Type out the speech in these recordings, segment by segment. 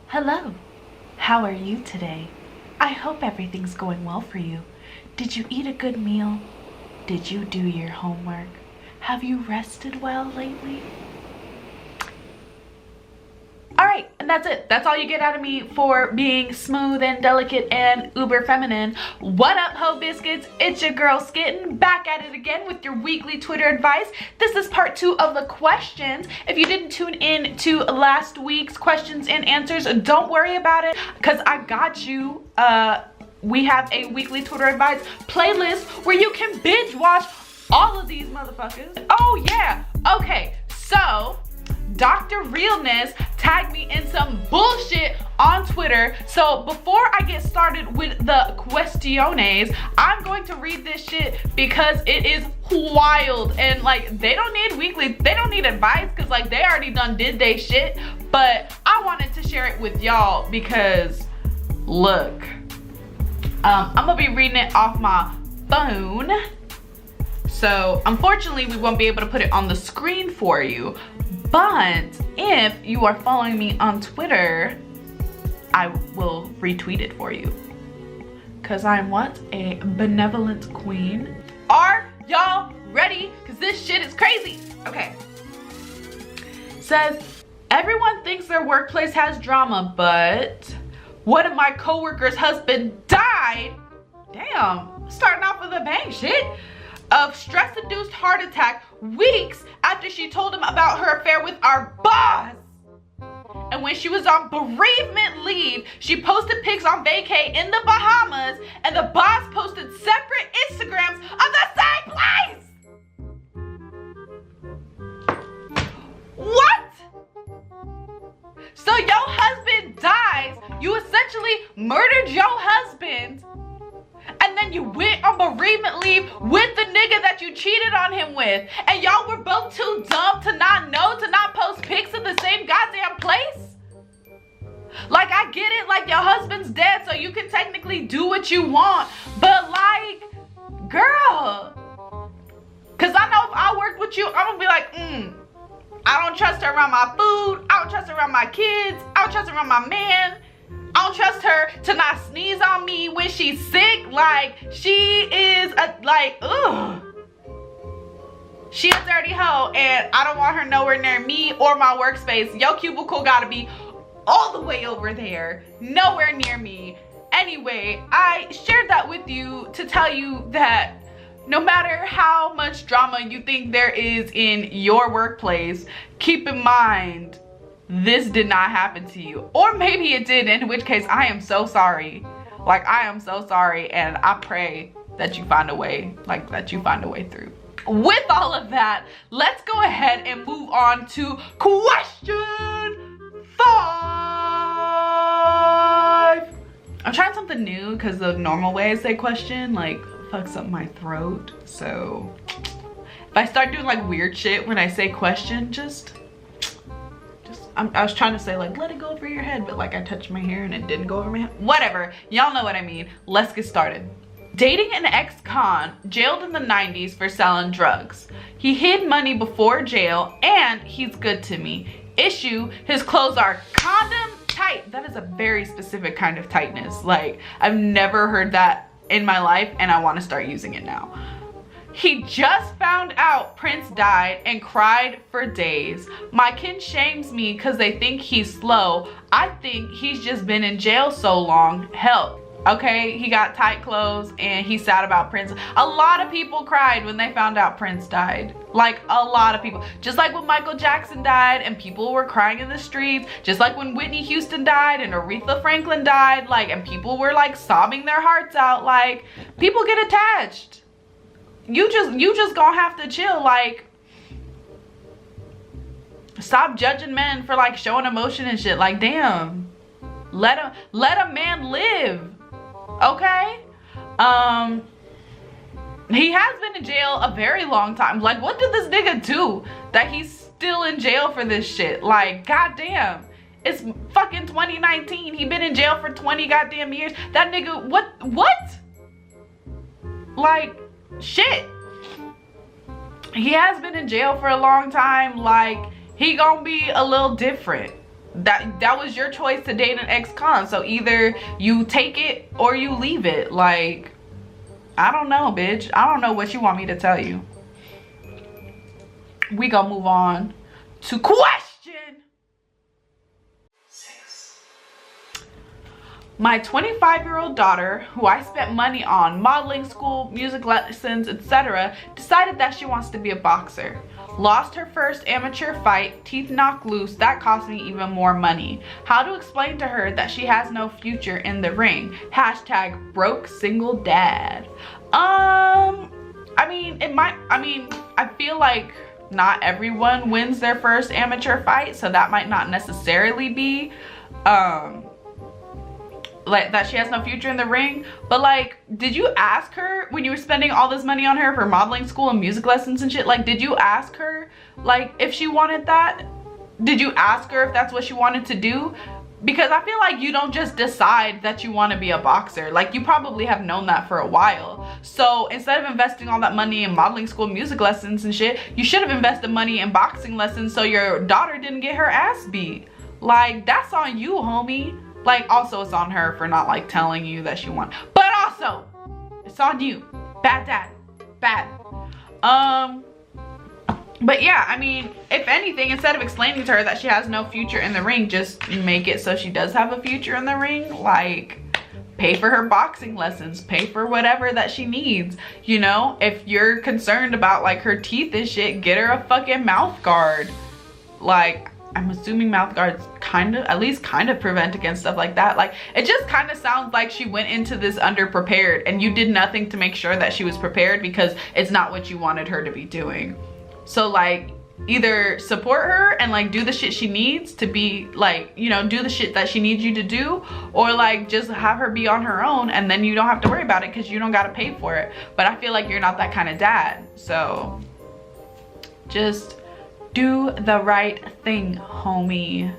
Hello, how are you today? I hope everything's going well for you. Did you eat a good meal? Did you do your homework? Have you rested well lately? Alright, and that's it. That's all you get out of me for being smooth and delicate and uber feminine. What up, ho biscuits? It's your girl Skitten, back at it again with your weekly Twitter advice. This is part 2 of the questions. If you didn't tune in to last week's questions and answers, don't worry about it, because I got you. We have a weekly Twitter advice playlist where you can binge watch all of these motherfuckers. Oh yeah, okay, so Dr. Realness tagged me in some bullshit on Twitter. So before I get started with the questiones, I'm going to read this shit because it is wild. And like, they don't need advice because like they already did they shit. But I wanted to share it with y'all because look, I'm gonna be reading it off my phone. So unfortunately we won't be able to put it on the screen for you. But if you are following me on Twitter, I will retweet it for you. Cause I'm what? A benevolent queen. Are y'all ready? Cause this shit is crazy. Okay. Says, everyone thinks their workplace has drama, but one of my coworkers' husband died. Damn, starting off with a bang, shit. Of stress-induced heart attack weeks after she told him about her affair with our boss. And when she was on bereavement leave, she posted pics on vacay in the Bahamas, and the boss posted separate Instagrams of the same place. What? So your husband dies, you essentially murdered your husband, and then you went on bereavement leave with the nigga that you cheated on him with. And y'all were both too dumb to not know, to not post pics in the same goddamn place? Like, I get it, like your husband's dead, so you can technically do what you want. But like, girl. Cause I know if I worked with you, I'm gonna be like, I don't trust her around my food. I don't trust her around my kids. I don't trust her around my man. I don't trust her to not sneeze on me when she's sick. Like, she is ugh. She a dirty hoe, and I don't want her nowhere near me or my workspace. Your cubicle gotta be all the way over there, nowhere near me. Anyway, I shared that with you to tell you that no matter how much drama you think there is in your workplace, keep in mind, this did not happen to you. Or maybe it did, in which case I am so sorry. Like, I am so sorry, and I pray that you find a way, through. With all of that, let's go ahead and move on to question 5. I'm trying something new because the normal way I say question like fucks up my throat. So if I start doing like weird shit when I say question, I was trying to say like, let it go over your head, but like I touched my hair and it didn't go over my head. Whatever, y'all know what I mean. Let's get started. Dating an ex-con jailed in the 90s for selling drugs. He hid money before jail and he's good to me. Issue, his clothes are condom tight. That is a very specific kind of tightness. Like, I've never heard that in my life and I want to start using it now. He just found out Prince died and cried for days. My kin shames me because they think he's slow. I think he's just been in jail so long. Help. Okay, he got tight clothes and he's sad about Prince. A lot of people cried when they found out Prince died. Like, a lot of people. Just like when Michael Jackson died and people were crying in the streets. Just like when Whitney Houston died and Aretha Franklin died. Like, and people were like sobbing their hearts out. Like, people get attached. You just gonna have to chill. Like, stop judging men for like showing emotion and shit. Like, damn, let a man live. Okay. He has been in jail a very long time. Like, what did this nigga do that he's still in jail for this shit? Like, goddamn, it's fucking 2019. He been in jail for 20 goddamn years. That nigga, what? Like, shit. He has been in jail for a long time. Like, he gonna be a little different. that was your choice to date an ex-con. So either you take it or you leave it. Like, I don't know, bitch. I don't know what you want me to tell you. We gonna move on to question 6. My 25-year-old daughter, who I spent money on, modeling school, music lessons, etc., decided that she wants to be a boxer. Lost her first amateur fight, teeth knocked loose, that cost me even more money. How to explain to her that she has no future in the ring? Hashtag broke single dad. I feel like not everyone wins their first amateur fight, so that might not necessarily be like that she has no future in the ring. But like, did you ask her when you were spending all this money on her for modeling school and music lessons and shit? Like, did you ask her like if she wanted that? Did you ask her if that's what she wanted to do? Because I feel like you don't just decide that you want to be a boxer. Like, you probably have known that for a while. So instead of investing all that money in modeling school, music lessons and shit, you should have invested money in boxing lessons so your daughter didn't get her ass beat. Like, that's on you, homie. Like, also it's on her for not like telling you that she won, but also it's on you. Bad dad, bad. But yeah, I mean, if anything, instead of explaining to her that she has no future in the ring, just make it so she does have a future in the ring. Like, pay for her boxing lessons, pay for whatever that she needs. You know, if you're concerned about like her teeth and shit, get her a fucking mouth guard. Like, I'm assuming mouth guards at least kind of prevent against stuff like that. Like, it just kind of sounds like she went into this underprepared and you did nothing to make sure that she was prepared, because it's not what you wanted her to be doing. So like, either support her and like do the shit she needs to be like, you know, do the shit that she needs you to do, or like just have her be on her own and then you don't have to worry about it because you don't got to pay for it. But I feel like you're not that kind of dad. So just do the right thing, homie.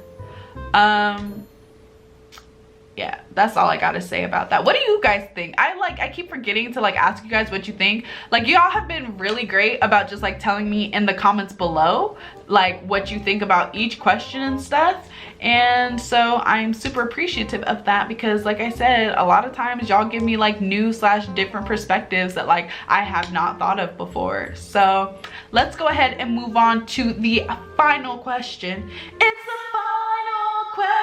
Yeah, that's all I gotta say about that. What do you guys think? I keep forgetting to like ask you guys what you think. Like, y'all have been really great about just like telling me in the comments below like what you think about each question and stuff. And so I'm super appreciative of that, because like I said, a lot of times y'all give me like new / different perspectives that like I have not thought of before. So let's go ahead and move on to the final question. It's the final question.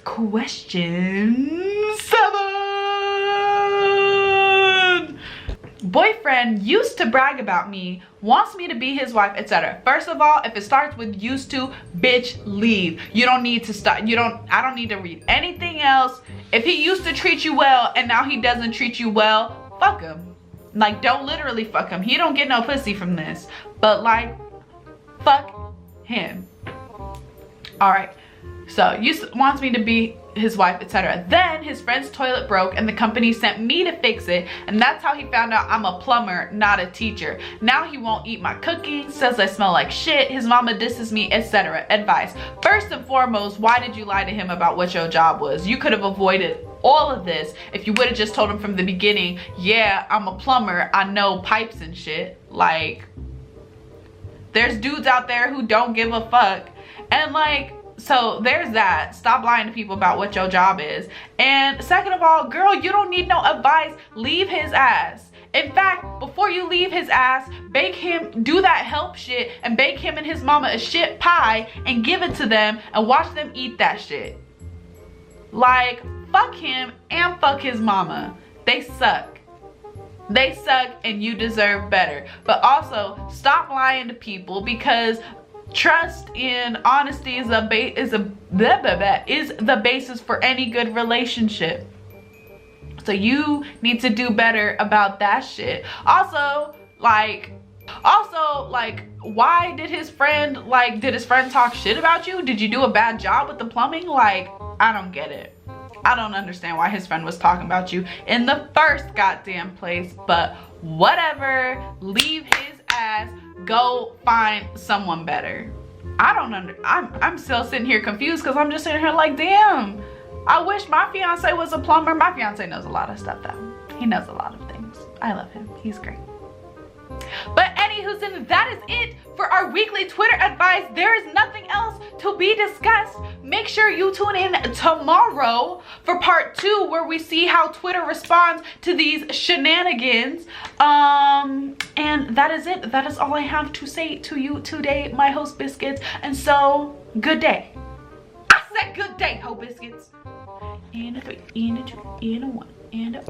Question 7. Boyfriend used to brag about me, wants me to be his wife, etc. First of all, if it starts with used to, bitch, leave. You don't need to start. I don't need to read anything else. If he used to treat you well and now he doesn't treat you well, fuck him. Like, don't literally fuck him. He don't get no pussy from this. But like, fuck him. All right. So wants me to be his wife, etc. Then his friend's toilet broke and the company sent me to fix it, and that's how he found out I'm a plumber, not a teacher. Now he won't eat my cookies, says I smell like shit, his mama disses me, etc. Advice: first and foremost, why did you lie to him about what your job was? You could have avoided all of this if you would have just told him from the beginning, yeah, I'm a plumber, I know pipes and shit. Like, there's dudes out there who don't give a fuck. And like, so there's that. Stop lying to people about what your job is. And second of all, girl, you don't need no advice. Leave his ass. In fact, before you leave his ass, bake him, do that help shit and bake him and his mama a shit pie and give it to them and watch them eat that shit. Like, fuck him and fuck his mama. They suck. They suck and you deserve better. But also, stop lying to people, because trust and honesty is the basis for any good relationship. So you need to do better about that shit. Also, like, why did his friend, did his friend talk shit about you? Did you do a bad job with the plumbing? Like, I don't get it. I don't understand why his friend was talking about you in the first goddamn place, but whatever. Leave his ass. Go find someone better. I'm still sitting here confused, because I'm just sitting here like, damn, I wish my fiance was a plumber. My fiance knows a lot of stuff though. He knows a lot of things. I love him. He's great. But anywho's, that is it for our weekly Twitter advice. There is nothing else to be discussed. Make sure you tune in tomorrow for part 2, where we see how Twitter responds to these shenanigans. And that is it. That is all I have to say to you today, my host biscuits. And so, good day. I said good day, ho biscuits. And a 3, and a 2, and a 1, and a